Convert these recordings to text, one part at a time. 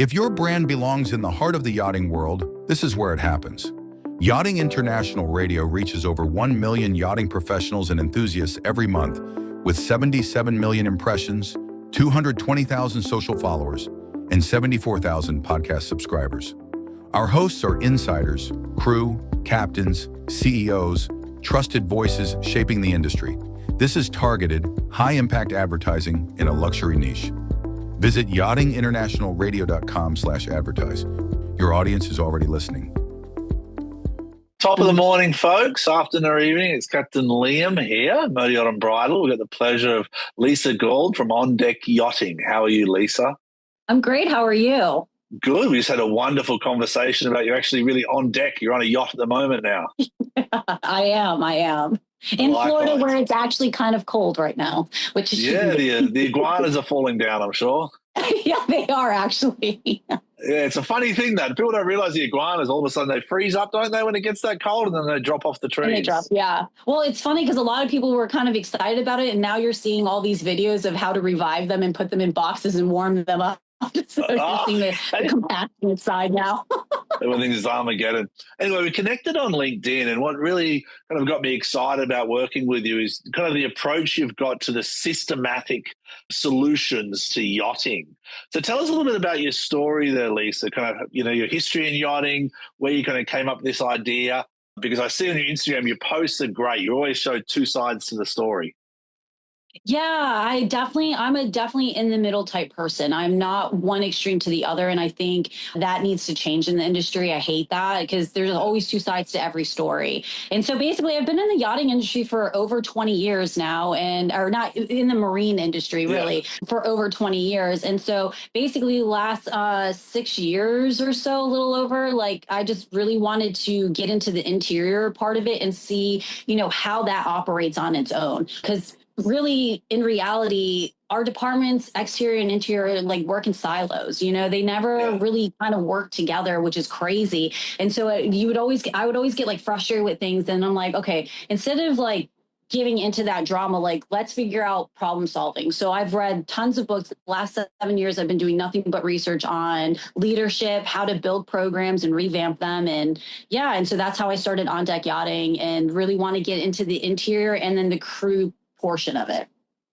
If your brand belongs in the heart of the yachting world, this is where it happens. Yachting International Radio reaches over 1 million yachting professionals and enthusiasts every month, with 77 million impressions, 220,000 social followers, and 74,000 podcast subscribers. Our hosts are insiders, crew, captains, CEOs, trusted voices shaping the industry. This is targeted, high-impact advertising in a luxury niche. Visit yachtinginternationalradio.com/advertise. Your audience is already listening. Top of the morning, folks. Afternoon or evening. It's Captain Liam here, Motor Yacht and Bridal. We've got the pleasure of Lisa Gould from On Deck Yachting. How are you, Lisa? I'm great. How are you? Good. We just had a wonderful conversation about you're actually really on deck. You're on a yacht at the moment now. I am. In Florida, where it's actually kind of cold right now, which is the iguanas are falling down, I'm sure. Yeah, they are actually. Yeah, it's a funny thing that people don't realize the iguanas all of a sudden they freeze up, don't they, when it gets that cold, and then they drop off the trees. Yeah. Well, it's funny because a lot of people were kind of excited about it, and now you're seeing all these videos of how to revive them and put them in boxes and warm them up. So you're seeing the compassionate side now. Everyone thinks it's Armageddon. Anyway, we connected on LinkedIn, and what really kind of got me excited about working with you is kind of the approach you've got to the systematic solutions to yachting. So tell us a little bit about your story there, Lisa, kind of, your history in yachting, where you kind of came up with this idea, because I see on your Instagram, your posts are great. You always show two sides to the story. Yeah, I'm a definitely in the middle type person. I'm not one extreme to the other. And I think that needs to change in the industry. I hate that because there's always two sides to every story. And so basically I've been in the yachting industry for over 20 years now, or not in the marine industry really for over 20 years. And so basically the last 6 years or so, a little over, like I just really wanted to get into the interior part of it and see, how that operates on its own. Because really, in reality, our departments, exterior and interior, like work in silos. They never really kind of work together, which is crazy. And so I would always get like frustrated with things. And I'm like, okay, instead of like giving into that drama, like let's figure out problem solving. So I've read tons of books. The last 7 years, I've been doing nothing but research on leadership, how to build programs and revamp them. And so that's how I started On Deck Yachting and really want to get into the interior and then the crew portion of it.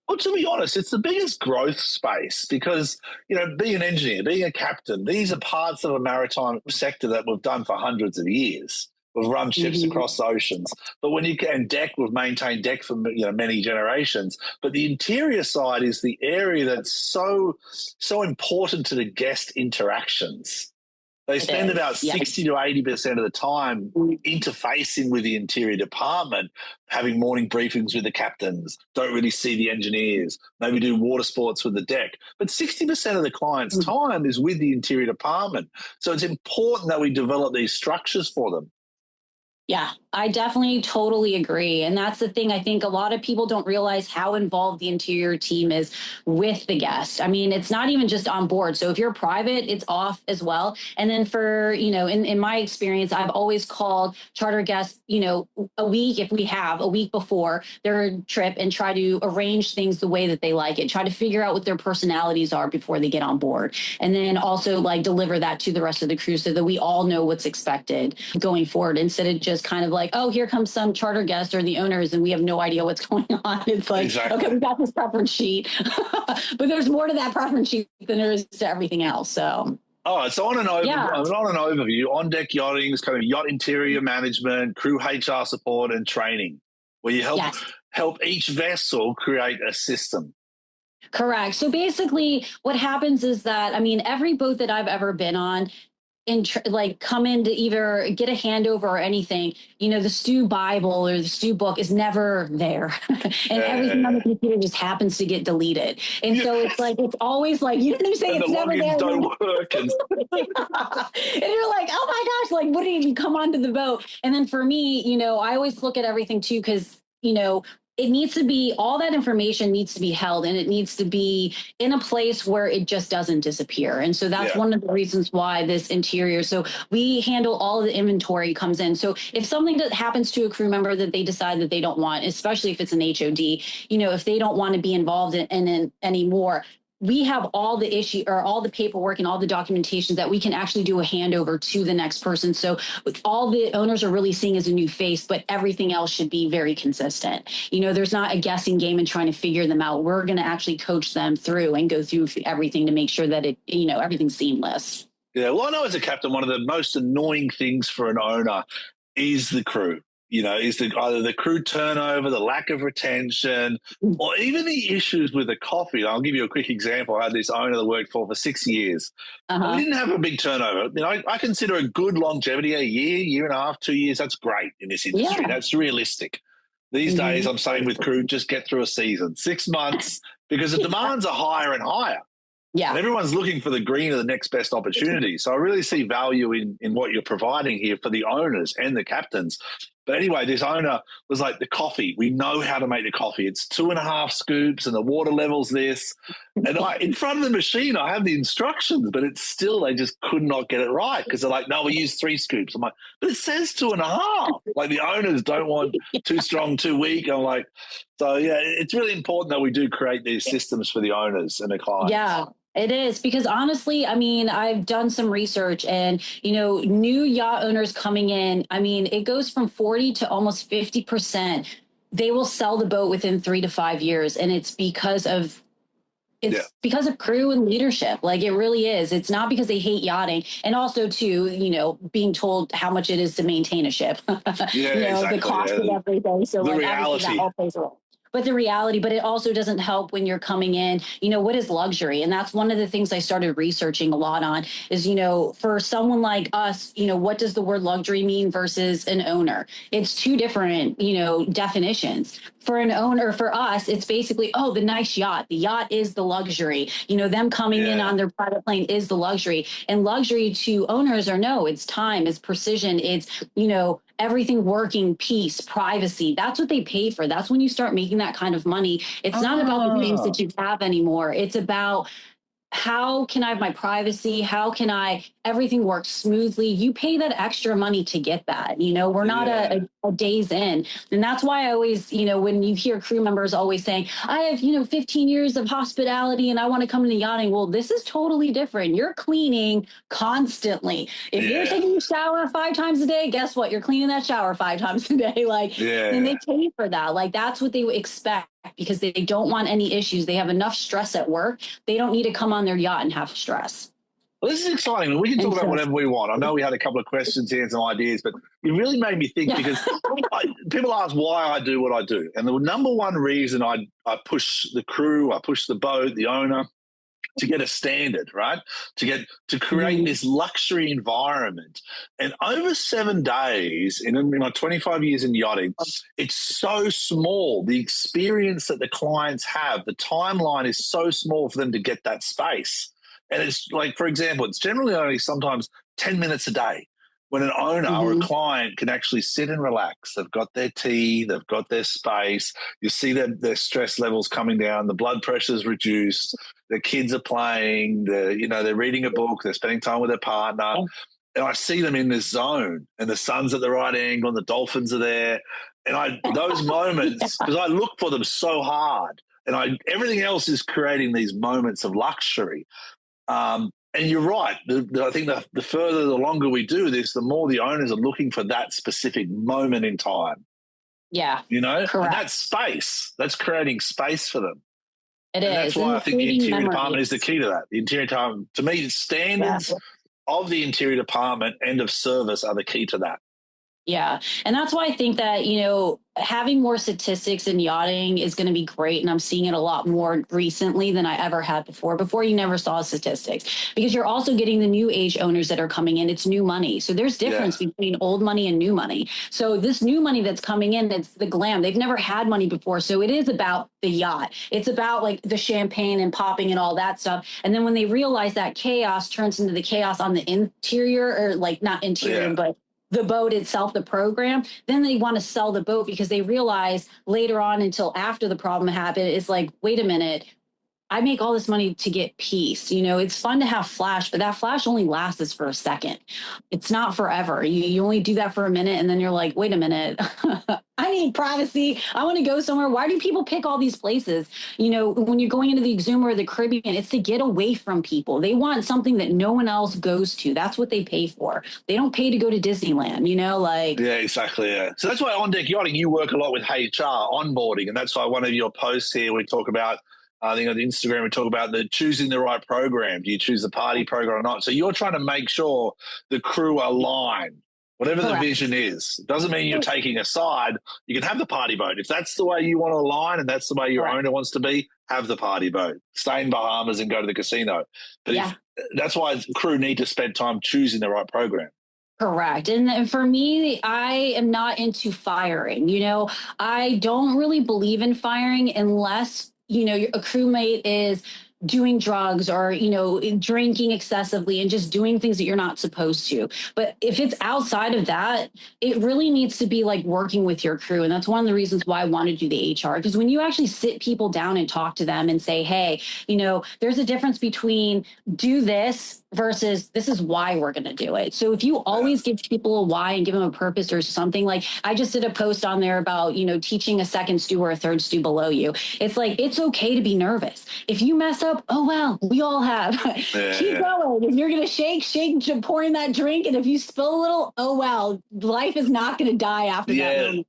Well, to be honest, it's the biggest growth space because, being an engineer, being a captain, these are parts of a maritime sector that we've done for hundreds of years. We've run ships across the oceans. But when you can deck, we've maintained deck for many generations. But the interior side is the area that's so important to the guest interactions. They spend about 60 to 80% of the time interfacing with the interior department, having morning briefings with the captains, don't really see the engineers, maybe do water sports with the deck. But 60% of the client's time is with the interior department. So it's important that we develop these structures for them. Yeah, I definitely totally agree. And that's the thing. I think a lot of people don't realize how involved the interior team is with the guest. I mean, it's not even just on board. So if you're private, it's off as well. And then for, in my experience, I've always called charter guests, a week before their trip and try to arrange things the way that they like it, try to figure out what their personalities are before they get on board. And then also like deliver that to the rest of the crew so that we all know what's expected going forward instead of just kind of like, oh, here comes some charter guest or the owners and we have no idea what's going on. It's like, okay, we got this preference sheet, but there's more to that preference sheet than there is to everything else. So. Oh, so on an overview, On Deck Yachting is kind of yacht interior management, crew HR support and training, where you help each vessel create a system. Correct. So basically what happens is that, every boat that I've ever been on, come in to either get a handover or anything, the Stu Bible or the Stu book is never there. And everything on the computer just happens to get deleted. And so it's like, it's always like, you didn't say it's never there. Don't work. And you're like, oh my gosh, like, what did you come onto the boat? And then for me, I always look at everything too, because, it needs to be, all that information needs to be held and it needs to be in a place where it just doesn't disappear. And so that's one of the reasons why this interior, so we handle all of the inventory comes in. So if something that happens to a crew member that they decide that they don't want, especially if it's an HOD, if they don't want to be involved in anymore, we have all the issue or all the paperwork and all the documentation that we can actually do a handover to the next person. So all the owners are really seeing as a new face, but everything else should be very consistent. There's not a guessing game and trying to figure them out. We're going to actually coach them through and go through everything to make sure that everything's seamless. Yeah, well, I know as a captain, one of the most annoying things for an owner is the crew. Is either the crew turnover, the lack of retention, or even the issues with the coffee. I'll give you a quick example. I had this owner that worked for 6 years. We didn't have a big turnover. I consider a good longevity, a year and a half, 2 years. That's great in this industry. Yeah. That's realistic. These days, I'm saying with crew, just get through a season, 6 months, because the demands are higher and higher. Yeah. And everyone's looking for the green of the next best opportunity. So I really see value in what you're providing here for the owners and the captains. But anyway, this owner was like, the coffee, we know how to make the coffee. It's 2.5 scoops and the water level's this. And in front of the machine, I have the instructions, but it's still, they just could not get it right because they're like, no, we use 3 scoops. I'm like, but it says 2.5. Like the owners don't want too strong, too weak. I'm like, so yeah, it's really important that we do create these systems for the owners and the clients. Yeah. It is because honestly, I've done some research and, new yacht owners coming in, it goes from 40 to almost 50%. They will sell the boat within 3 to 5 years. And it's because of crew and leadership. Like it really is. It's not because they hate yachting. And also too, being told how much it is to maintain a ship, exactly. The cost of everything. So the like reality. that all plays a role. But the reality, but it also doesn't help when you're coming in, what is luxury? And that's one of the things I started researching a lot on is, for someone like us, what does the word luxury mean versus an owner? It's 2 different, definitions. For an owner, for us, it's basically, the nice yacht. The yacht is the luxury. Them coming in on their private plane is the luxury. And luxury to owners it's time, it's precision, it's, everything working, peace, privacy. That's what they pay for. That's when you start making that kind of money. It's not about the things that you have anymore. It's about how can I have my privacy? How can everything works smoothly? You pay that extra money to get that. We're not a days in. And that's why I always, when you hear crew members always saying, I have, 15 years of hospitality and I want to come into yachting. Well, this is totally different. You're cleaning constantly. If you're taking a shower 5 times a day, guess what? You're cleaning that shower 5 times a day. And they pay for that. Like that's what they expect because they don't want any issues. They have enough stress at work. They don't need to come on their yacht and have stress. Well, this is exciting. We can talk about whatever we want. I know we had a couple of questions here and some ideas, but it really made me think because people ask why I do what I do. And the number one reason I push the crew, I push the boat, the owner, to get a standard, right? To create this luxury environment. And over 7 days, in my 25 years in yachting, it's so small. The experience that the clients have, the timeline is so small for them to get that space. And it's like, for example, it's generally only sometimes 10 minutes a day when an owner or a client can actually sit and relax. They've got their tea, they've got their space. You see their stress levels coming down, the blood pressure's reduced, the kids are playing, they're reading a book, they're spending time with their partner. And I see them in this zone and the sun's at the right angle and the dolphins are there. And those moments, because I look for them so hard and everything else is creating these moments of luxury. And you're right. I think the further, the longer we do this, the more the owners are looking for that specific moment in time. Yeah. Correct. And that's space. That's creating space for them. It is. That's why I think the interior department is the key to that. The interior department, to me, the standards of the interior department and of service are the key to that. Yeah. And that's why I think that, having more statistics in yachting is going to be great. And I'm seeing it a lot more recently than I ever had before. Before you never saw statistics because you're also getting the new age owners that are coming in. It's new money. So there's difference between old money and new money. So this new money that's coming in, it's the glam. They've never had money before. So it is about the yacht. It's about like the champagne and popping and all that stuff. And then when they realize that chaos turns into the chaos on the interior or like not interior, but the boat itself, the program, then they want to sell the boat because they realize later on until after the problem happened, it's like, wait a minute, I make all this money to get peace. It's fun to have flash, but that flash only lasts for a second. It's not forever. You only do that for a minute and then you're like, wait a minute. I need privacy. I want to go somewhere. Why do people pick all these places? When you're going into the Exuma or the Caribbean, it's to get away from people. They want something that no one else goes to. That's what they pay for. They don't pay to go to Disneyland, Yeah, exactly. Yeah. So that's why on Deck Yachting, you work a lot with HR, onboarding. And that's why one of your posts here, we talk about, I think on Instagram, we talk about choosing the right program. Do you choose the party program or not? So you're trying to make sure the crew align, whatever the vision is. It doesn't mean you're taking a side. You can have the party boat. If that's the way you want to align and that's the way your owner wants to be, have the party boat. Stay in Bahamas and go to the casino. But that's why crew need to spend time choosing the right program. Correct. And for me, I am not into firing. I don't really believe in firing unless, a crewmate is doing drugs or, drinking excessively and just doing things that you're not supposed to. But if it's outside of that, it really needs to be like working with your crew. And that's one of the reasons why I want to do the HR, because when you actually sit people down and talk to them and say, hey, there's a difference between do this versus this is why we're going to do it. So if you always give people a why and give them a purpose or something, like I just did a post on there about, teaching a second stew or a third stew below you. It's like, it's okay to be nervous. If you mess up, oh, well, we all have. Keep going. If you're going to shake, pouring that drink. And if you spill a little, oh, well, life is not going to die after that moment.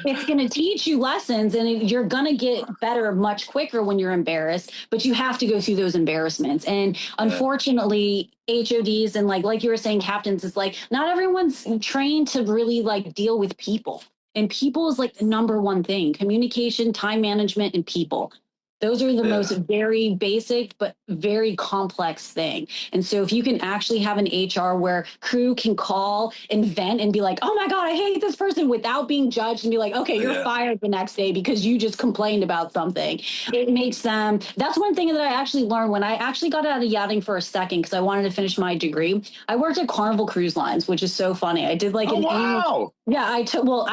It's going to teach you lessons and you're going to get better much quicker when you're embarrassed, but you have to go through those embarrassments. And unfortunately, HODs and like you were saying, captains, it's like not everyone's trained to really like deal with people. And people is like the number one thing: communication, time management, and people. Those are the most very basic, but very complex thing. And so if you can actually have an HR where crew can call and vent and be like, oh my God, I hate this person, without being judged, and be like, okay, you're fired the next day because you just complained about something. It makes them, that's one thing that I actually learned when I actually got out of yachting for a second, because I wanted to finish my degree. I worked at Carnival Cruise Lines, which is so funny. I did like I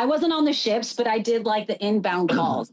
wasn't on the ships, but I did like the inbound calls.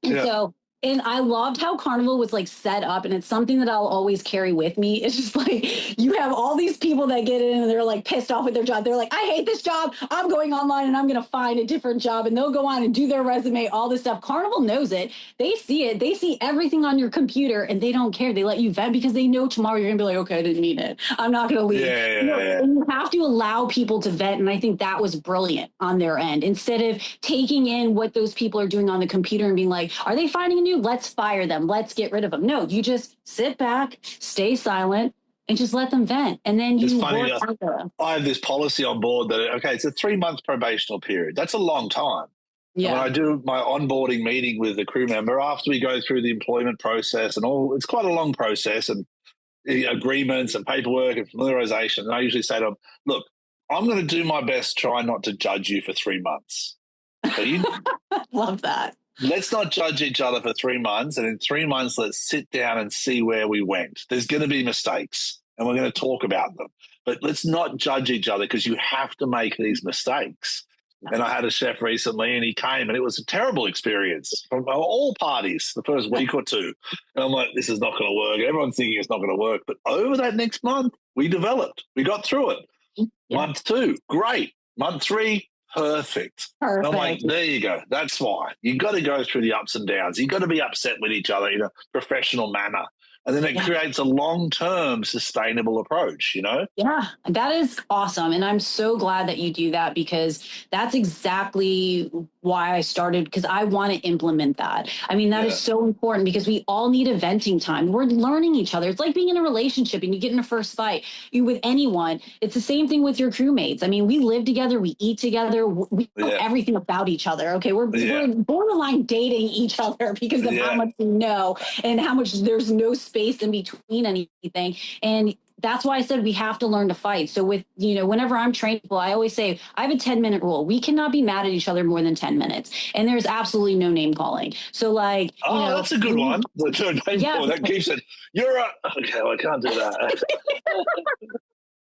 And so, and I loved how Carnival was like set up, and it's something that I'll always carry with me. It's just like you have all these people that get in and they're like pissed off with their job. They're like, I hate this job. I'm going online and I'm going to find a different job. And they'll go on and do their resume, all this stuff. Carnival knows it. They see it. They see everything on your computer and they don't care. They let you vent because they know tomorrow you're going to be like, okay, I didn't mean it. I'm not going to leave. And you have to allow people to vent. And I think that was brilliant on their end. Instead of taking in what those people are doing on the computer and being like, are they finding a new? Let's fire them. Let's get rid of them. No, you just sit back, stay silent, and just let them vent. And then you work out them. I have this policy on board that, it's a 3-month probational period. That's a long time. Yeah. When I do my onboarding meeting with the crew member, after we go through the employment process and all, it's quite a long process, and agreements and paperwork and familiarization. And I usually say to them, look, I'm going to do my best, try not to judge you for 3 months. So Love that. Let's not judge each other for 3 months. And in 3 months, let's sit down and see where we went. There's going to be mistakes and we're going to talk about them. But let's not judge each other, because you have to make these mistakes. And I had a chef recently and he came and it was a terrible experience from all parties the first week or two. And I'm like, this is not going to work. Everyone's thinking it's not going to work. But over that next month, we developed. We got through it. Yeah. Month 2, great. Month 3, perfect. And I'm like, there you go. That's why. You've got to go through the ups and downs. You've got to be upset with each other in a professional manner. And then it creates a long-term sustainable approach, Yeah, that is awesome. And I'm so glad that you do that, because that's exactly why I started, because I want to implement that. I mean, that is so important, because we all need a venting time. We're learning each other. It's like being in a relationship and you get in a first fight with anyone. It's the same thing with your crewmates. I mean, we live together, we eat together, we know everything about each other. Okay, we're borderline dating each other because of how much we know and how much there's no space in between anything. And that's why I said we have to learn to fight. So with, whenever I'm training people, I always say I have a 10-minute rule. We cannot be mad at each other more than 10 minutes. And there's absolutely no name calling. So like, that's a good one. That keeps it. Okay, well, I can't do that.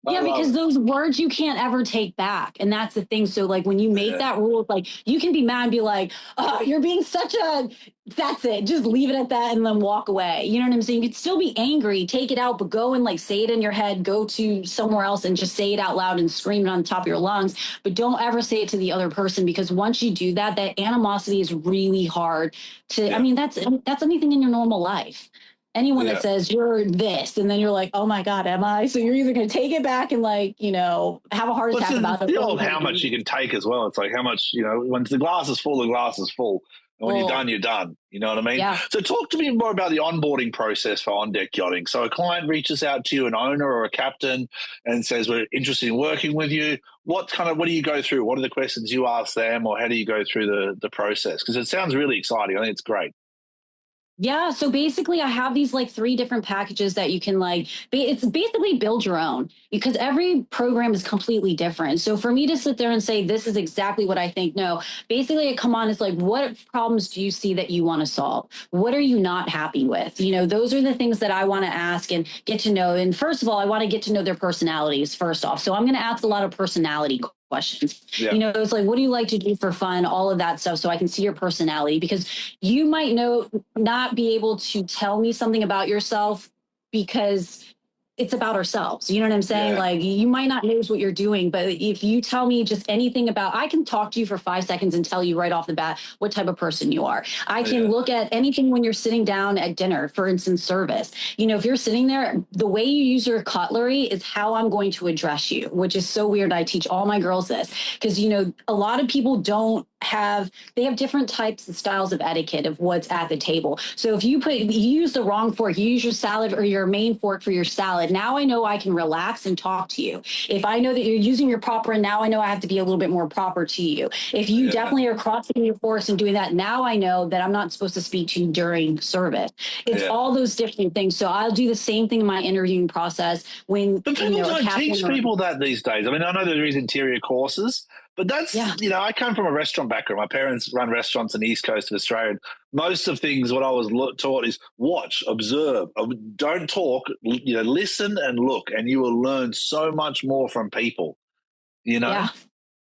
Yeah, because those words you can't ever take back. And that's the thing. So like when you make that rule, like you can be mad and be like, oh, you're being such a that's it. Just leave it at that and then walk away. You know what I'm saying? You could still be angry, take it out, but go and like say it in your head, go to somewhere else and just say it out loud and scream it on the top of your lungs. But don't ever say it to the other person, because once you do that, that animosity is really hard to, I mean, that's anything in your normal life. Anyone that says you're this, and then you're like, oh my God, am I? So you're either going to take it back and like, you know, have a heart attack about it. How much you can take as well. It's like how much, you know, when the glass is full, the glass is full. And when you're done, you're done. You know what I mean? Yeah. So talk to me more about the onboarding process for On Deck Yachting. So a client reaches out to you, an owner or a captain, and says, we're interested in working with you. What do you go through? What are the questions you ask them, or how do you go through the process? Because it sounds really exciting. I think it's great. Yeah. So basically I have these like 3 different packages that you can like, it's basically build your own, because every program is completely different. So for me to sit there and say, this is exactly what I think, no, basically I come on, it's like, what problems do you see that you want to solve? What are you not happy with? You know, those are the things that I want to ask and get to know. And first of all, I want to get to know their personalities first off. So I'm going to ask a lot of personality questions. You know, it's like, what do you like to do for fun? All of that stuff. So I can see your personality, because you might not be able to tell me something about yourself because it's about ourselves. You know what I'm saying? Like, you might not know what you're doing, but if you tell me just anything about, I can talk to you for 5 seconds and tell you right off the bat what type of person you are. I can look at anything when you're sitting down at dinner, for instance, service. You know, if you're sitting there, the way you use your cutlery is how I'm going to address you, which is so weird. I teach all my girls this because, you know, a lot of people they have different types and styles of etiquette of what's at the table. So if you use the wrong fork, you use your salad or your main fork for your salad. Now I know I can relax and talk to you. If I know that you're using your proper, and now I know I have to be a little bit more proper to you. If you definitely are crossing your forks and doing that, now I know that I'm not supposed to speak to you during service. It's all those different things. So I'll do the same thing in my interviewing process But people don't teach people that these days. I mean, I know there is interior courses, but that's, you know, I come from a restaurant background. My parents run restaurants on the East Coast of Australia. Most of things, what I was taught is watch, observe, don't talk, you know, listen and look, and you will learn so much more from people, you know?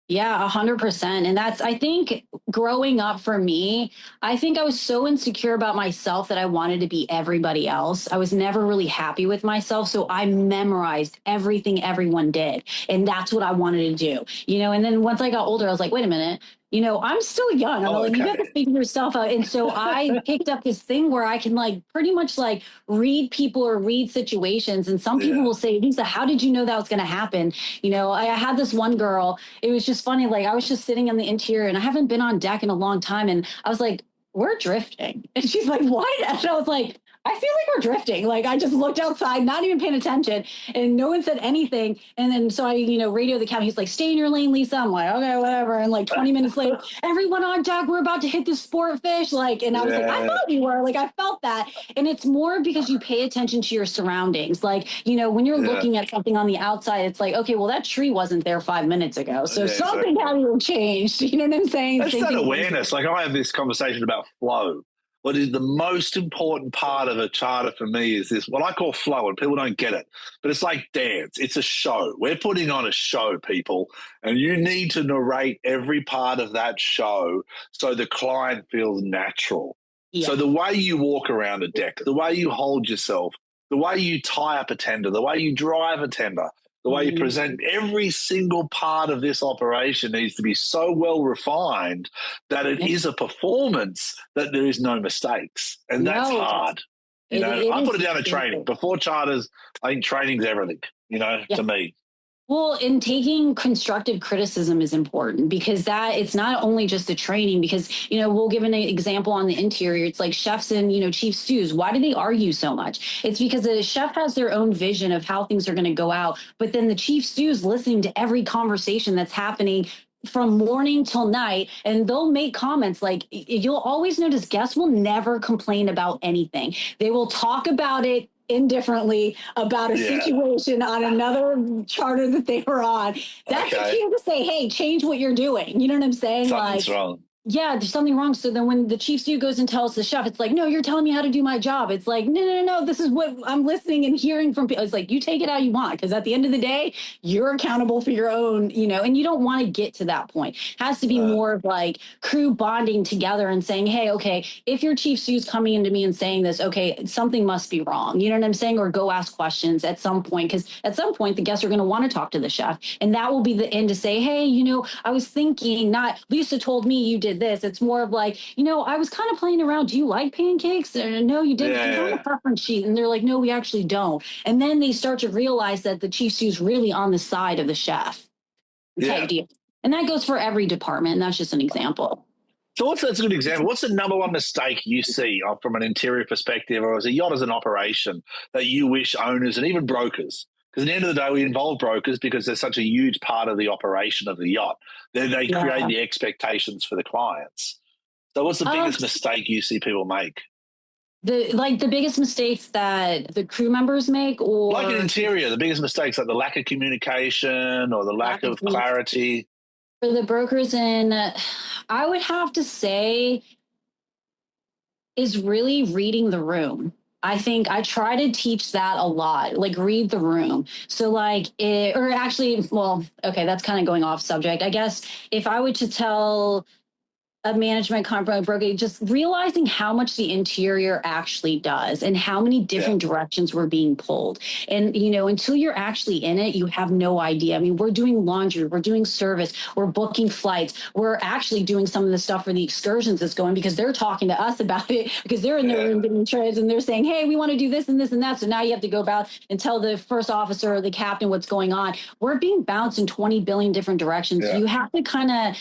Yeah, 100%. And that's, I think growing up for me, I think I was so insecure about myself that I wanted to be everybody else. I was never really happy with myself. So I memorized everything everyone did. And that's what I wanted to do, you know? And then once I got older, I was like, wait a minute, you know, I'm still young. I'm like, you got to figure yourself out. And so I picked up this thing where I can like pretty much like read people or read situations. And some people will say, Lisa, how did you know that was going to happen? You know, I had this one girl, it was just funny. Like I was just sitting in the interior and I haven't been on deck in a long time. And I was like, we're drifting. And she's like, what? And I was like, I feel like we're drifting. Like I just looked outside, not even paying attention, and no one said anything. And then so I, you know, radio the captain. He's like, stay in your lane, Lisa. I'm like, okay, whatever. And like 20 minutes later, everyone on deck, we're about to hit the sport fish. Like, and I was like, I thought you were. Like, I felt that. And it's more because you pay attention to your surroundings. Like, you know, when you're looking at something on the outside, it's like, okay, well, that tree wasn't there 5 minutes ago. So something hasn't changed. You know what I'm saying? That's that awareness. Like I have this conversation about flow. What is the most important part of a charter for me is this, what I call flow, and people don't get it, but it's like dance. It's a show. We're putting on a show, people, and you need to narrate every part of that show so the client feels natural. So the way you walk around a deck, the way you hold yourself, the way you tie up a tender, the way you drive a tender, the way you present, every single part of this operation needs to be so well refined that it is a performance that there is no mistakes. And that's hard. You know, I put it down to training. Before charters, I think training's everything, you know, to me. Well, in taking constructive criticism is important because it's not only just the training, because, you know, we'll give an example on the interior. It's like chefs and, you know, chief stews. Why do they argue so much? It's because the chef has their own vision of how things are going to go out. But then the chief stew is listening to every conversation that's happening from morning till night, and they'll make comments. Like, you'll always notice guests will never complain about anything. They will talk about it indifferently about a situation on another charter that they were on. That's a cue to say, hey, change what you're doing. You know what I'm saying? Something's wrong. yeah, there's something wrong. So then when the chief steward goes and tells the chef, it's like, no, you're telling me how to do my job. It's like, no, no, no, no. This is what I'm listening and hearing from people. It's like, you take it how you want. Because at the end of the day, you're accountable for your own, and you don't want to get to that point. It has to be more of like crew bonding together and saying, hey, okay, if your chief steward's coming into me and saying this, okay, something must be wrong. You know what I'm saying? Or go ask questions at some point. Because at some point, the guests are going to want to talk to the chef. And that will be the end to say, hey, I was thinking, not Lisa told me you did this. It's more of like, I was kind of playing around. Do you like pancakes? No, you didn't. Yeah. It's on a preference sheet. And they're like, no, we actually don't. And then they start to realize that the chief stew's really on the side of the chef type deal. And that goes for every department. And that's just an example. So that's a good example. What's the number one mistake you see from an interior perspective or as a yacht as an operation that you wish owners and even brokers, because at the end of the day, we involve brokers because they're such a huge part of the operation of the yacht. They create the expectations for the clients. So what's the biggest mistake you see people make? The biggest mistakes that the crew members make, or like an interior, the biggest mistakes, like the lack of communication or the lack of clarity. For the brokers, I would have to say, is really reading the room. I think I try to teach that a lot, like read the room. So that's kind of going off subject. I guess if I were to tell a management contract broker, just realizing how much the interior actually does and how many different directions we're being pulled. And, until you're actually in it, you have no idea. I mean, we're doing laundry, we're doing service, we're booking flights, we're actually doing some of the stuff for the excursions that's going because they're talking to us about it because they're in their room getting trips and they're saying, hey, we want to do this and this and that. So now you have to go about and tell the first officer or the captain what's going on. We're being bounced in 20 billion different directions. You have to kind of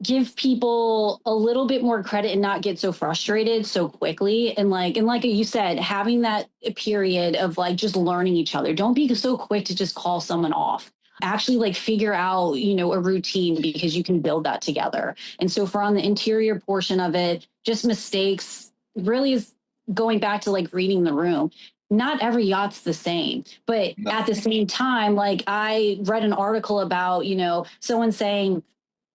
give people a little bit more credit and not get so frustrated so quickly. And like you said, having that period of like just learning each other. Don't be so quick to just call someone off. Actually figure out, a routine because you can build that together. And so for on the interior portion of it, just mistakes really is going back to like reading the room. Not every yacht's the same, but at the same time, like I read an article about, someone saying,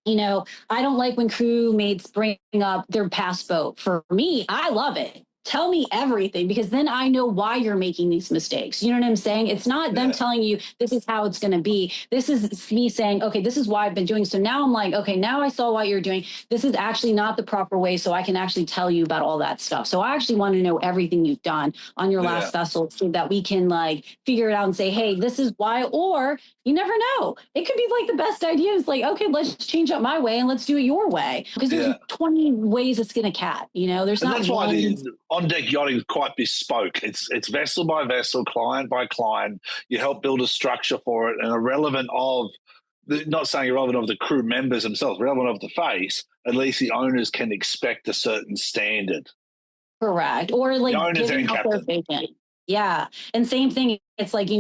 I don't like when crewmates bring up their past boat. For me, I love it. Tell me everything because then I know why you're making these mistakes. You know what I'm saying? It's not them telling you this is how it's going to be. This is me saying, okay, this is why I've been doing. So now I'm like, okay, now I saw what you're doing. This is actually not the proper way. So I can actually tell you about all that stuff. So I actually want to know everything you've done on your last vessel so that we can like figure it out and say, hey, this is why, or you never know. It could be like the best idea is like, okay, let's change up my way and let's do it your way. Because there's 20 ways to skin a cat. There's not that's one. Why On Deck Yachting is quite bespoke. It's vessel by vessel, client by client. You help build a structure for it and irrelevant of, not saying irrelevant of the crew members themselves, relevant of the face, at least the owners can expect a certain standard. Correct. Or like the owners giving and up their captain. vision. Yeah. And same thing. It's like,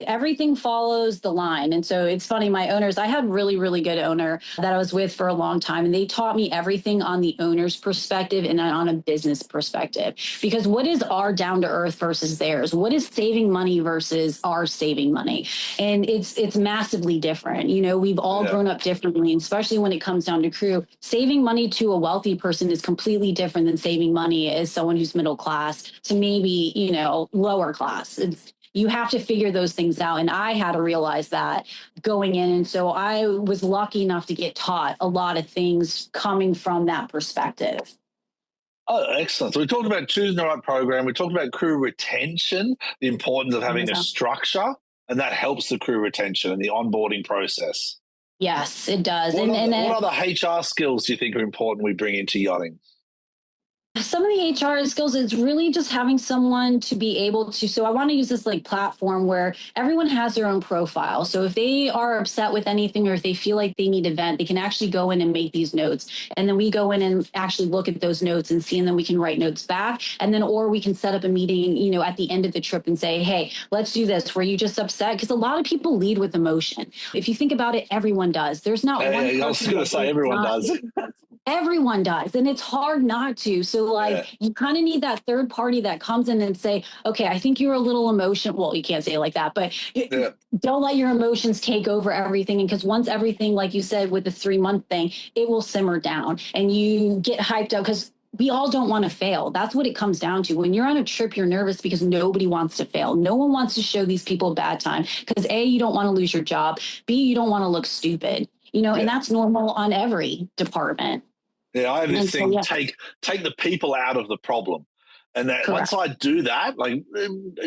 everything follows the line. And so it's funny, my owners, I had really, really good owner that I was with for a long time. And they taught me everything on the owner's perspective and on a business perspective. Because what is our down to earth versus theirs? What is saving money versus our saving money? And it's massively different. We've all grown up differently, especially when it comes down to crew. Saving money to a wealthy person is completely different than saving money as someone who's middle class to maybe, lower class. You have to figure those things out. And I had to realize that going in. And so I was lucky enough to get taught a lot of things coming from that perspective. Oh, excellent. So we talked about choosing the right program. We talked about crew retention, the importance of having a structure, and that helps the crew retention and the onboarding process. Yes, it does. What other HR skills do you think are important we bring into yachting? Some of the HR skills is really just having someone to be able to, so I want to use this like platform where everyone has their own profile. So if they are upset with anything or if they feel like they need a vent, they can actually go in and make these notes. And then we go in and actually look at those notes and see, and then we can write notes back. And then, or we can set up a meeting, at the end of the trip and say, hey, let's do this. Were you just upset? Because a lot of people lead with emotion. If you think about it, everyone does. There's not one person. I was going to say everyone does. Everyone does. And it's hard not to. So like you kind of need that third party that comes in and say, okay, I think you're a little emotional. Well, you can't say it like that, but don't let your emotions take over everything. And because once everything, like you said, with the 3-month thing, it will simmer down and you get hyped up because we all don't want to fail. That's what it comes down to. When you're on a trip, you're nervous because nobody wants to fail. No one wants to show these people a bad time because A, you don't want to lose your job. B, you don't want to look stupid, and that's normal on every department. Yeah, I have this thing, take the people out of the problem. And that once I do that, like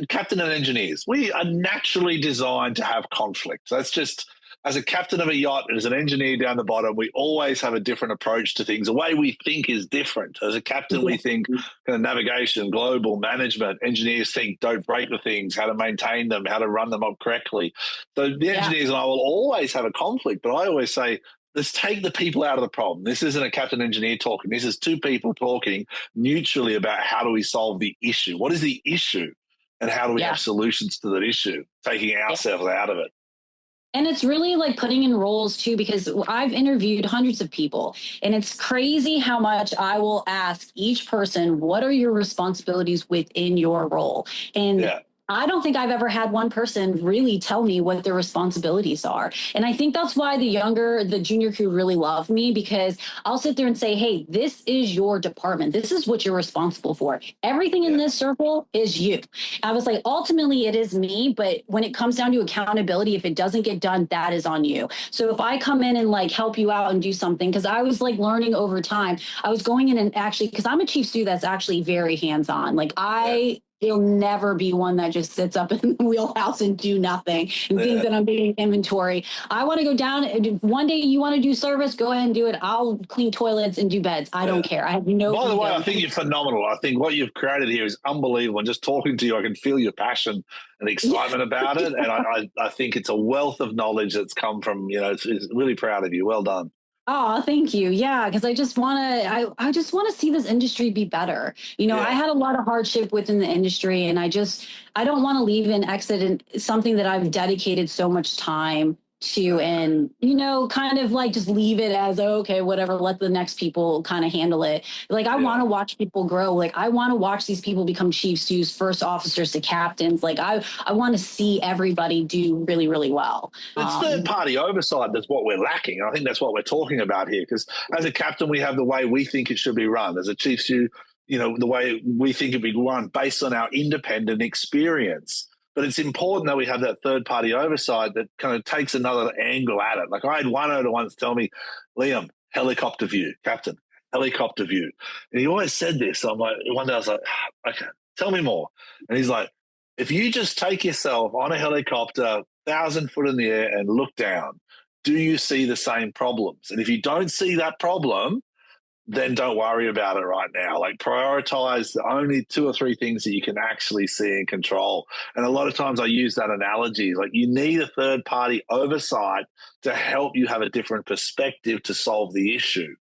captain and engineers, we are naturally designed to have conflict. That's just, as a captain of a yacht, as an engineer down the bottom, we always have a different approach to things. The way we think is different. As a captain, we think kind of navigation, global management. Engineers think don't break the things, how to maintain them, how to run them up correctly. So the engineers and I will always have a conflict, but I always say, let's take the people out of the problem. This isn't a captain engineer talking. This is two people talking neutrally about how do we solve the issue. What is the issue and how do we have solutions to that issue, taking ourselves out of it. And it's really like putting in roles too, because I've interviewed hundreds of people and it's crazy how much I will ask each person, what are your responsibilities within your role? And I don't think I've ever had one person really tell me what their responsibilities are. And I think that's why the junior crew really love me, because I'll sit there and say, hey, this is your department. This is what you're responsible for. Everything in this circle is you. I was like, ultimately it is me. But when it comes down to accountability, if it doesn't get done, that is on you. So if I come in and like help you out and do something, because I was like learning over time, I was going in and actually, because I'm a chief stew that's actually very hands-on. Like You'll never be one that just sits up in the wheelhouse and do nothing and think that I'm doing inventory. I want to go down. One day you want to do service, go ahead and do it. I'll clean toilets and do beds. I don't care. I have no. By the way, I think you're phenomenal. I think what you've created here is unbelievable. And just talking to you, I can feel your passion and excitement about it. And I think it's a wealth of knowledge that's come from, it's really proud of you. Well done. Oh, thank you. Yeah, because I just want to. I just want to see this industry be better. I had a lot of hardship within the industry, and I don't want to leave and exit in something that I've dedicated so much time to, and kind of like just leave it as okay, whatever. Let the next people kind of handle it. Like I want to watch people grow. Like I want to watch these people become chief stews, first officers to captains. Like I want to see everybody do really, really well. It's third party oversight that's what we're lacking. And I think that's what we're talking about here. Because as a captain, we have the way we think it should be run. As a chief stew, the way we think it should be run based on our independent experience. But it's important that we have that third-party oversight that kind of takes another angle at it. Like I had one owner once tell me, Liam, helicopter view, captain, helicopter view. And he always said this. So I'm like, one day I was like, okay, tell me more. And he's like, if you just take yourself on a helicopter 1,000 foot in the air and look down, do you see the same problems? And if you don't see that problem, then don't worry about it right now. Like prioritize the only 2 or 3 things that you can actually see and control. And a lot of times I use that analogy. Like you need a third party oversight to help you have a different perspective to solve the issue.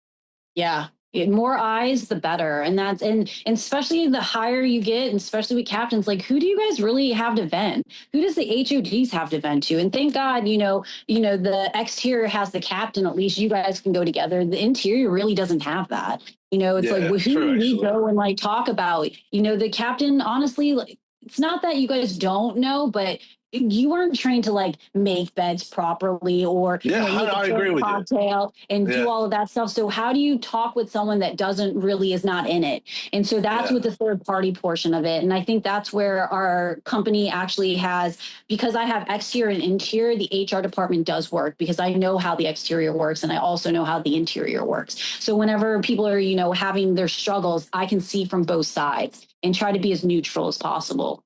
Yeah. More eyes, the better. And and especially the higher you get, and especially with captains, like who do you guys really have to vent? Who does the HODs have to vent to? And thank God, the exterior has the captain, at least you guys can go together. The interior really doesn't have that. It's like, who do we go and like talk about? The captain, honestly, like, it's not that you guys don't know, but you aren't trained to like make beds properly or I agree with cocktail and do all of that stuff. So how do you talk with someone that is not in it? And so that's with the third party portion of it. And I think that's where our company actually has, because I have exterior and interior, the HR department does work because I know how the exterior works and I also know how the interior works. So whenever people are, having their struggles, I can see from both sides and try to be as neutral as possible.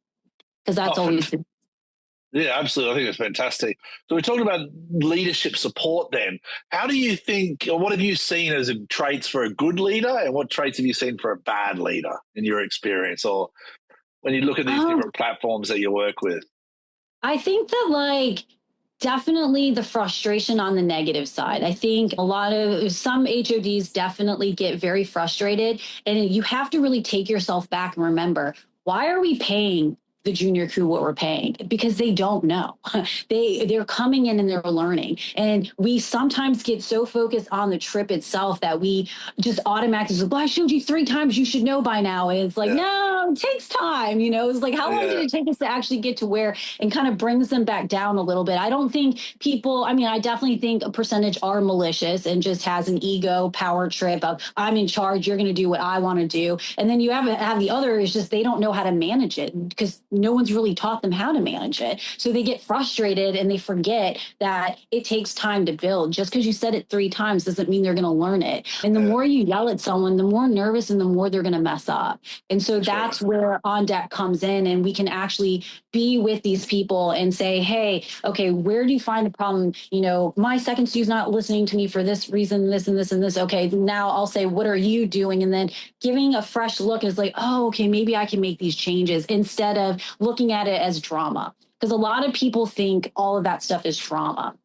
Because that's always the. Yeah, absolutely. I think it's fantastic. So we're talking about leadership support then. How do you think, or what have you seen as traits for a good leader, and what traits have you seen for a bad leader in your experience, or when you look at these different platforms that you work with? I think that definitely the frustration on the negative side. I think some HODs definitely get very frustrated, and you have to really take yourself back and remember, why are we paying the junior crew what we're paying because they don't know. They're coming in and they're learning. And we sometimes get so focused on the trip itself that we just automatically say, well, I showed you 3 times, you should know by now. And it's like, no, it takes time. It's like, how long did it take us to actually get to where, and kind of brings them back down a little bit. I don't think people, I definitely think a percentage are malicious and just has an ego power trip of I'm in charge, you're going to do what I want to do. And then you have the other is just they don't know how to manage it because no one's really taught them how to manage it. So they get frustrated and they forget that it takes time to build. Just because you said it 3 times doesn't mean they're going to learn it. And the more you yell at someone, the more nervous and the more they're going to mess up. And so that's where On Deck comes in, and we can actually be with these people and say, hey, okay, where do you find the problem? My second student's not listening to me for this reason, this and this and this. Okay, now I'll say, what are you doing? And then giving a fresh look is like, oh, okay, maybe I can make these changes instead of looking at it as drama. Because a lot of people think all of that stuff is drama.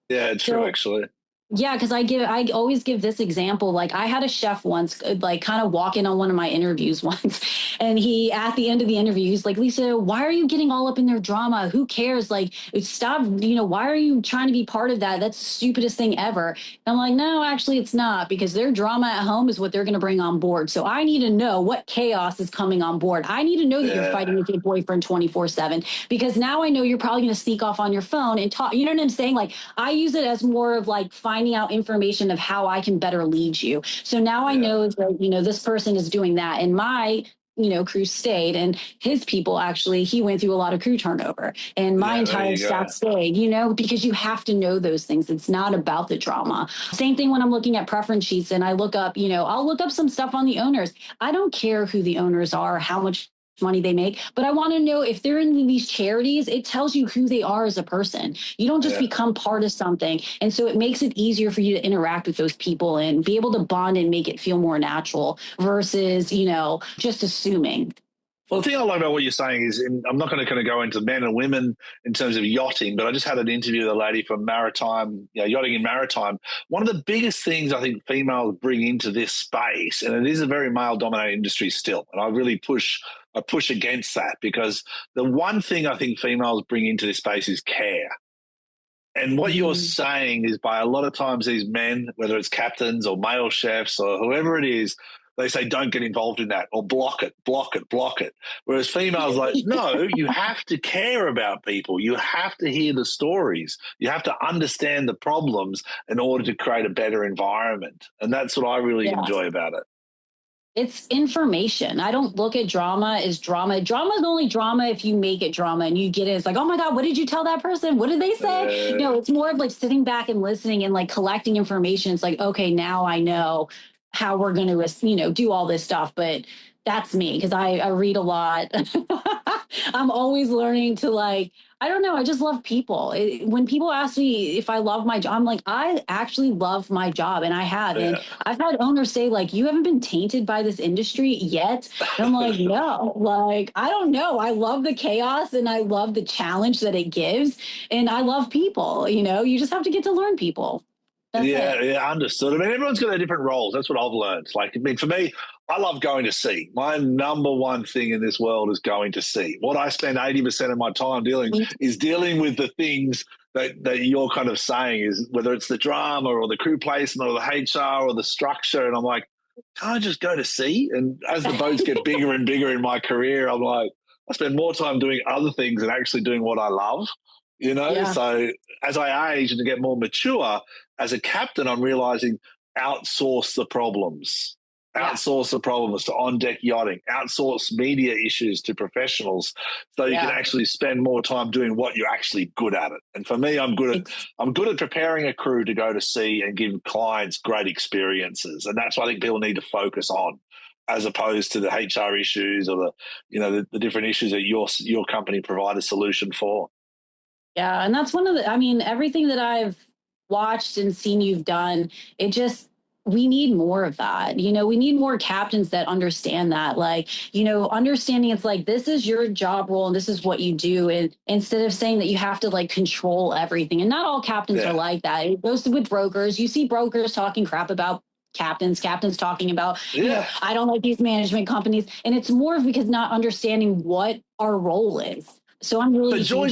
Yeah, it's true, actually. Yeah, because I always give this example. Like I had a chef once, like kind of walk in on one of my interviews once, and he at the end of the interview, he's like, Lisa, why are you getting all up in their drama? Who cares? Like, stop. Why are you trying to be part of that? That's the stupidest thing ever. And I'm like, no, actually, it's not, because their drama at home is what they're going to bring on board. So I need to know what chaos is coming on board. I need to know that you're fighting with your boyfriend 24/7, because now I know you're probably going to sneak off on your phone and talk. You know what I'm saying? Like I use it as more of like finding out information of how I can better lead you. So now I know that, this person is doing that. And my, crew stayed, and his people actually, he went through a lot of crew turnover, and my entire staff stayed, because you have to know those things. It's not about the drama. Same thing when I'm looking at preference sheets and I look up, I'll look up some stuff on the owners. I don't care who the owners are, how much money they make, but I want to know if they're in these charities, it tells you who they are as a person. You don't just become part of something. And so it makes it easier for you to interact with those people and be able to bond and make it feel more natural versus, just assuming. Well, the thing I like about what you're saying is, I'm not going to go into men and women in terms of yachting, but I just had an interview with a lady from maritime, yachting in maritime. One of the biggest things I think females bring into this space, and it is a very male-dominated industry still, and I really push against that, because the one thing I think females bring into this space is care. And what you're saying is, by a lot of times these men, whether it's captains or male chefs or whoever it is, they say, don't get involved in that, or block it. Whereas females like, no, you have to care about people. You have to hear the stories. You have to understand the problems in order to create a better environment. And that's what I really enjoy about it. It's information. I don't look at drama as drama. Drama is only drama if you make it drama and you get it. It's like, oh my God, what did you tell that person? What did they say? No, it's more of like sitting back and listening and like collecting information. It's like, okay, now I know how we're going to, do all this stuff. But that's me, because I read a lot. I'm always learning to I don't know. I just love people. When people ask me if I love my job, I'm like, I actually love my job, and I have. Yeah. And I've had owners say, you haven't been tainted by this industry yet. And I'm like, no, I don't know. I love the chaos and I love the challenge that it gives. And I love people, you just have to get to learn people. That's it. Yeah, understood. I mean, everyone's got their different roles. That's what I've learned. For me, I love going to sea. My number one thing in this world is going to sea. What I spend 80% of my time dealing with the things that you're kind of saying, is whether it's the drama or the crew placement or the HR or the structure. And I'm like, can't I just go to sea? And as the boats get bigger and bigger in my career, I'm like, I spend more time doing other things than actually doing what I love. So as I age and get more mature, as a captain, I'm realizing outsource the problems. Outsource the problems to On Deck Yachting. Outsource media issues to professionals, so you can actually spend more time doing what you're actually good at it. And for me, I'm good at preparing a crew to go to sea and give clients great experiences. And that's what I think people need to focus on, as opposed to the HR issues or the different issues that your company provide a solution for. Yeah, and that's one of everything that I've watched and seen you've done, we need more of that. We need more captains that understand that, understanding it's this is your job role and this is what you do. And instead of saying that you have to control everything, and not all captains are like that. It goes with brokers. You see brokers talking crap about captains talking about, I don't like these management companies. And it's more because not understanding what our role is. So I'm really Join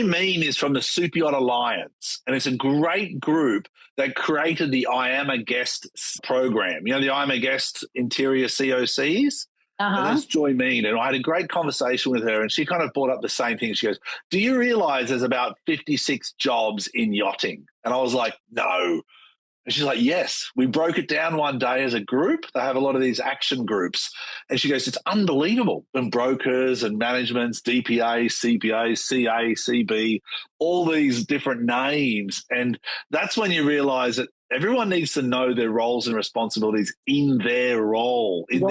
Mean is from the Super Yacht Alliance, and it's a great group that created the I Am a Guest program. You know, the I Am a Guest interior COCs? And that's Joy Mean. And I had a great conversation with her, and she kind of brought up the same thing. She goes, do you realize there's about 56 jobs in yachting? And I was like, no. And she's like, yes. We broke it down one day as a group. They have a lot of these action groups. And she goes, it's unbelievable. And brokers and managements, DPA, CPA, CA, CB, all these different names. And that's when you realize that everyone needs to know their roles and responsibilities in their role, in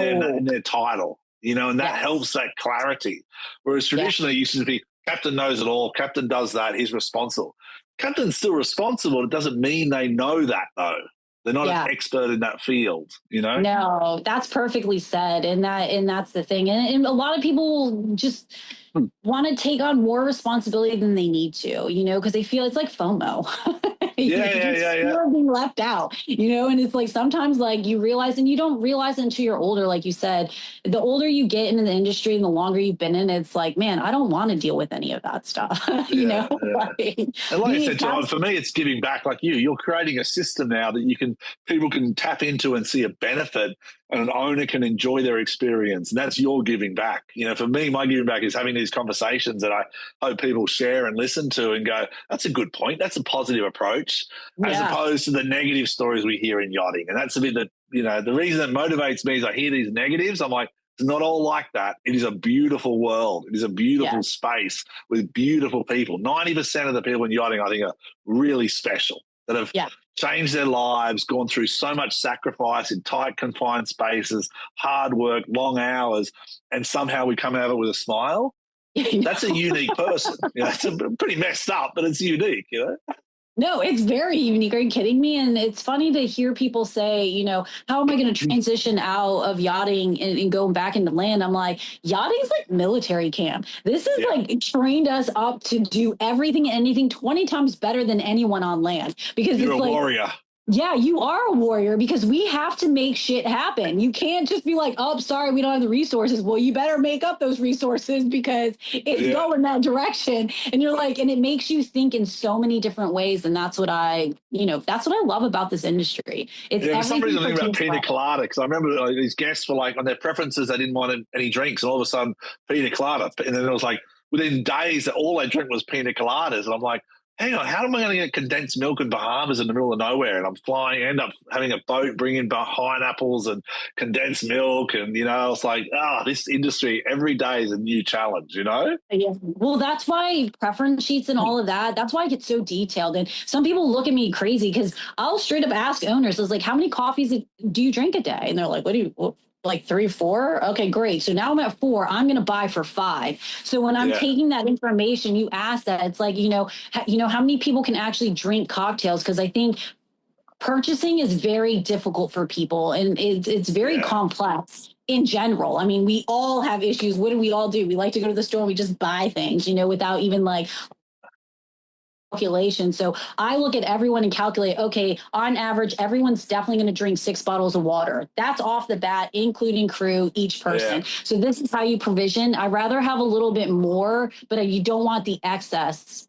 their title, you know, and that helps that clarity. Whereas traditionally it used to be captain knows it all, captain does that, he's responsible. Captain's still responsible. It doesn't mean they know that, though. They're not an expert in that field, you know? No, that's perfectly said. And that's the thing. And a lot of people just want to take on more responsibility than they need to, you know, because they feel it's like FOMO. Fear being left out, you know, and it's like sometimes like you realize, and you don't realize it until you're older, like you said. The older you get into the industry and the longer you've been in, it's like, man, I don't want to deal with any of that stuff, you know? And like I said, John, for me, it's giving back. Like you're creating a system now that people can tap into and see a benefit, and an owner can enjoy their experience. And that's your giving back. You know, for me, my giving back is having these conversations that I hope people share and listen to and go, that's a good point. That's a positive approach, as opposed to the negative stories we hear in yachting. And that's a bit that, you know, the reason that motivates me is I hear these negatives. I'm like, it's not all like that. It is a beautiful world. It is a beautiful space with beautiful people. 90% of the people in yachting, I think, are really special, that have changed their lives, gone through so much sacrifice in tight, confined spaces, hard work, long hours, and somehow we come out of it with a smile. That's a unique person. You know, it's pretty messed up, but it's unique, you know? No, it's very unique. Are you kidding me? And it's funny to hear people say, you know, how am I going to transition out of yachting and going back into land? I'm like, yachting's like military camp. This is like trained us up to do everything and anything 20 times better than anyone on land. Because you're it's a like, warrior. Yeah, you are a warrior because we have to make shit happen. You can't just be like, oh, sorry, we don't have the resources. Well, you better make up those resources because it's going that direction. And you're like, and it makes you think in so many different ways. And that's what that's what I love about this industry. It's for some reason I think about pina colada, because I remember these guests were like, on their preferences, they didn't want any drinks. And all of a sudden, pina colada. And then it was like, within days, all they drink was pina coladas. And I'm like, hang on, how am I going to get condensed milk in Bahamas in the middle of nowhere? And I'm flying, end up having a boat bringing pineapples and condensed milk. And, you know, it's like, this industry every day is a new challenge, you know? Yeah. Well, that's why preference sheets and all of that, that's why I get so detailed. And some people look at me crazy because I'll straight up ask owners, I was like, how many coffees do you drink a day? And they're like, like 3 or 4? Okay, great. So now I'm at 4. I'm going to buy for 5. So when I'm taking that information, you ask that, it's like, how many people can actually drink cocktails? Because I think purchasing is very difficult for people, and it's very complex in general. I mean, we all have issues. What do we all do? We like to go to the store and we just buy things, without even like calculation. So I look at everyone and calculate, okay, on average, everyone's definitely going to drink 6 bottles of water. That's off the bat, including crew, each person. So this is how you provision. I'd rather have a little bit more, but you don't want the excess,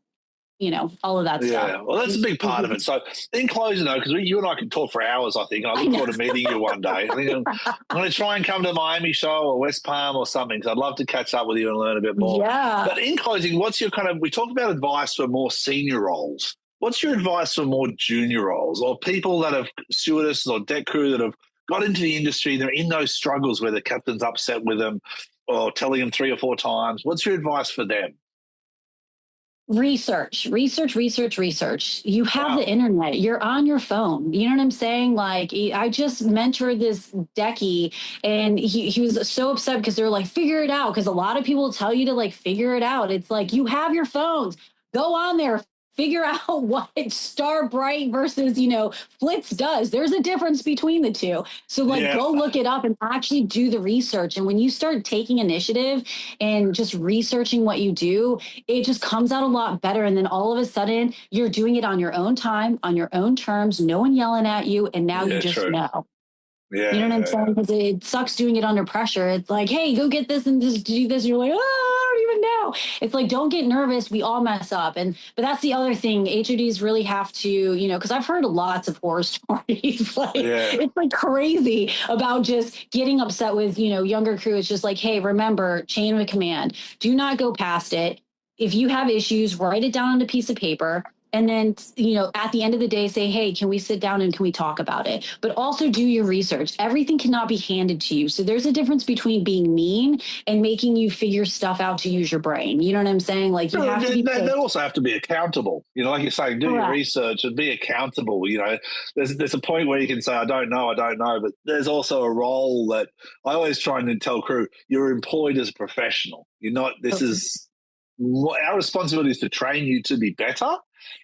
all of that stuff. Yeah, well, that's a big part of it. So in closing, though, because you and I could talk for hours, I think. I look forward to meeting you one day. I think I'm going to try and come to the Miami show or West Palm or something, because I'd love to catch up with you and learn a bit more. Yeah. But in closing, what's your we talked about advice for more senior roles. What's your advice for more junior roles, or people that have stewardesses or deck crew that have got into the industry, they're in those struggles where the captain's upset with them or telling them 3 or 4 times? What's your advice for them? Research. You have the internet. You're on your phone. You know what I'm saying? Like, I just mentored this decky, and he was so upset because they're like, figure it out. Because a lot of people tell you to like figure it out. It's like, you have your phones. Go on there, figure out what Starbright versus, Flitz does. There's a difference between the two. So like, go look it up and actually do the research. And when you start taking initiative and just researching what you do, it just comes out a lot better. And then all of a sudden you're doing it on your own time, on your own terms, no one yelling at you. And now you just know. Yeah, you know what I'm saying? Because it sucks doing it under pressure. It's like, hey, go get this and just do this. And you're like, oh, I don't even know. It's like, don't get nervous. We all mess up. But that's the other thing. HODs really have to, because I've heard lots of horror stories. It's like crazy about just getting upset with, younger crew. It's just like, hey, remember, chain of command. Do not go past it. If you have issues, write it down on a piece of paper. And then, at the end of the day, say, hey, can we sit down and can we talk about it? But also do your research. Everything cannot be handed to you. So there's a difference between being mean and making you figure stuff out to use your brain. You know what I'm saying? Like you have to be. They also have to be accountable. Like you're saying, do your research and be accountable. There's a point where you can say, I don't know. But there's also a role that I always try and tell crew, you're employed as a professional. You're not, our responsibility is to train you to be better.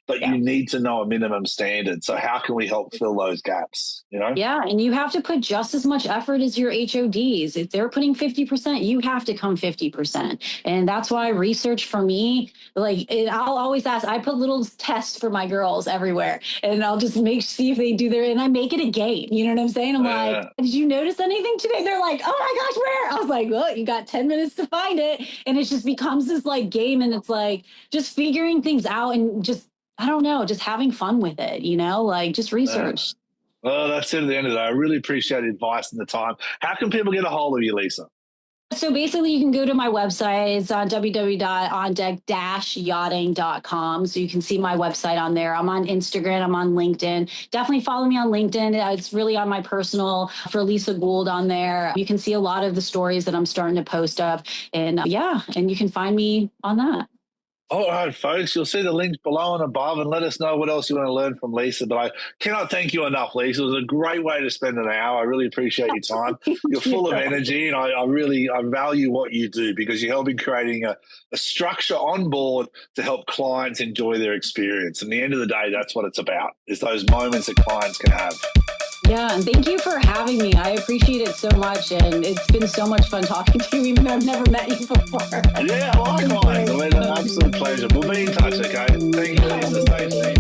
But you need to know a minimum standard. So how can we help fill those gaps? Yeah, and you have to put just as much effort as your HODs. If they're putting 50%, you have to come 50%. And that's why research for me, I'll always ask. I put little tests for my girls everywhere, and I'll just see if they do and I make it a game. You know what I'm saying? I'm like, did you notice anything today? They're like, oh my gosh, where? I was like, well, you got 10 minutes to find it, and it just becomes this game, and it's like just figuring things out and just. I don't know, just having fun with it, just research. Well, that's it at the end of the day. I really appreciate the advice and the time. How can people get a hold of you, Lisa? So basically, you can go to my website. It's on www.ondeck-yachting.com. So you can see my website on there. I'm on Instagram. I'm on LinkedIn. Definitely follow me on LinkedIn. It's really on my personal for Lisa Gould on there. You can see a lot of the stories that I'm starting to post up. And and you can find me on that. All right, folks, you'll see the links below and above, and let us know what else you want to learn from Lisa. But I cannot thank you enough, Lisa. It was a great way to spend an hour. I really appreciate your time. You're full of energy, and I value what you do because you're helping creating a structure on board to help clients enjoy their experience. And at the end of the day, that's what it's about, is those moments that clients can have. Yeah, and thank you for having me. I appreciate it so much, and it's been so much fun talking to you, even though I've never met you before. Yeah, likewise. It's an absolute pleasure. We'll be in touch, okay? Thank you, Lisa. Stay tuned.